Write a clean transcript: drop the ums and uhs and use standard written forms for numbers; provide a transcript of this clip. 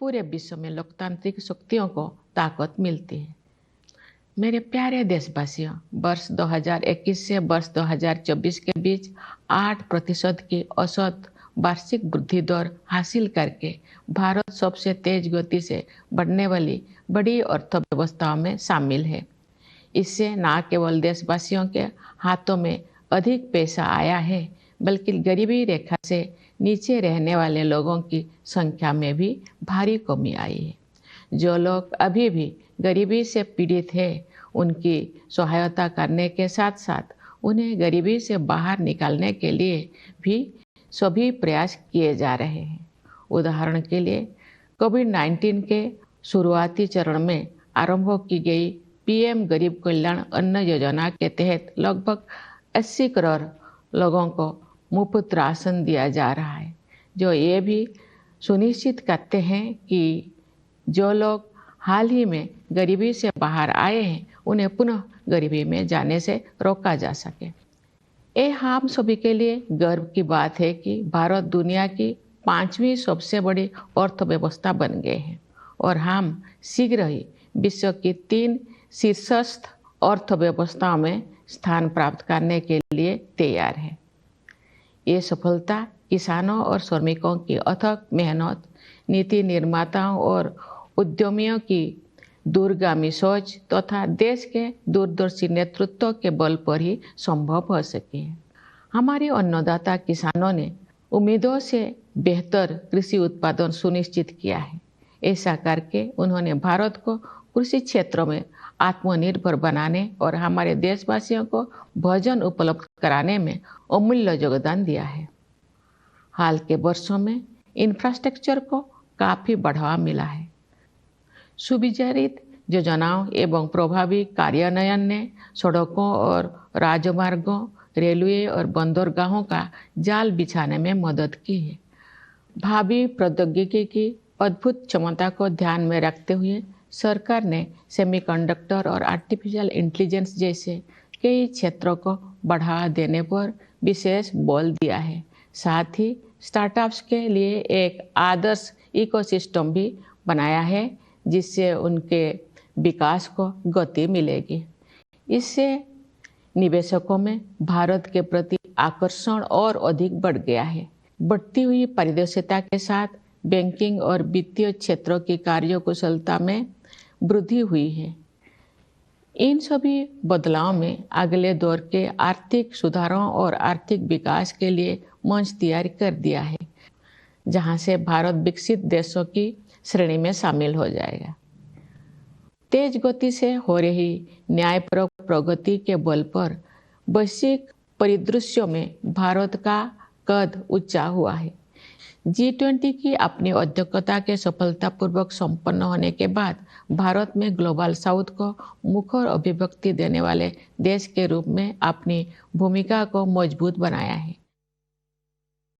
पूरे विश्व में लोकतांत्रिक शक्तियों को ताकत मिलती है। मेरे प्यारे देशवासियों, वर्ष 2021 से वर्ष 2024 के बीच 8% की औसत वार्षिक वृद्धि दर हासिल करके भारत सबसे तेज गति से बढ़ने वाली बड़ी अर्थव्यवस्थाओं में शामिल है। इससे न केवल देशवासियों के हाथों में अधिक पैसा आया है, बल्कि गरीबी रेखा से नीचे रहने वाले लोगों की संख्या में भी भारी कमी आई है। जो लोग अभी भी गरीबी से पीड़ित हैं, उनकी सहायता करने के साथ साथ उन्हें गरीबी से बाहर निकालने के लिए भी सभी प्रयास किए जा रहे हैं। उदाहरण के लिए कोविड-19 के शुरुआती चरण में आरंभ की गई पीएम गरीब कल्याण अन्न योजना के तहत लगभग 80 करोड़ लोगों को मुफ्त राशन दिया जा रहा है, जो ये भी सुनिश्चित करते हैं कि जो लोग हाल ही में गरीबी से बाहर आए हैं, उन्हें पुनः गरीबी में जाने से रोका जा सके। ये हम सभी के लिए गर्व की बात है कि भारत दुनिया की 5वीं सबसे बड़ी अर्थव्यवस्था बन गए हैं और हम शीघ्र ही विश्व की 3 शीर्षस्थ अर्थव्यवस्थाओं में स्थान प्राप्त करने के लिए तैयार है। ये सफलता किसानों और श्रमिकों की अथक मेहनत, नीति निर्माताओं और उद्यमियों की दूरगामी सोच तथा देश के दूरदर्शी नेतृत्व के बल पर ही संभव हो सकी है। हमारे अन्नदाता किसानों ने उम्मीदों से बेहतर कृषि उत्पादन सुनिश्चित किया है। ऐसा करके उन्होंने भारत को कृषि क्षेत्रों में आत्मनिर्भर बनाने और हमारे देशवासियों को भोजन उपलब्ध कराने में अमूल्य योगदान दिया है। हाल के वर्षों में इंफ्रास्ट्रक्चर को काफ़ी बढ़ावा मिला है। सुविचारित योजनाओं एवं प्रभावी कार्यान्वयन ने सड़कों और राजमार्गों, रेलवे और बंदरगाहों का जाल बिछाने में मदद की है। भावी प्रौद्योगिकी की अद्भुत क्षमता को ध्यान में रखते हुए सरकार ने सेमीकंडक्टर और आर्टिफिशियल इंटेलिजेंस जैसे कई क्षेत्रों को बढ़ावा देने पर विशेष बल दिया है। साथ ही स्टार्टअप्स के लिए एक आदर्श इकोसिस्टम भी बनाया है, जिससे उनके विकास को गति मिलेगी। इससे निवेशकों में भारत के प्रति आकर्षण और अधिक बढ़ गया है। बढ़ती हुई पारदर्शिता के साथ बैंकिंग और वित्तीय क्षेत्रों की कार्यकुशलता में वृद्धि हुई है। इन सभी बदलावों में अगले दौर के आर्थिक सुधारों और आर्थिक विकास के लिए मंच तैयार कर दिया है, जहां से भारत विकसित देशों की श्रेणी में शामिल हो जाएगा। तेज गति से हो रही न्यायपरक प्रगति के बल पर वैश्विक परिदृश्यों में भारत का कद ऊंचा हुआ है। G20 की अपनी अध्यक्षता के सफलतापूर्वक संपन्न होने के बाद भारत में ग्लोबल साउथ को मुखर अभिव्यक्ति देने वाले देश के रूप में अपनी भूमिका को मजबूत बनाया है।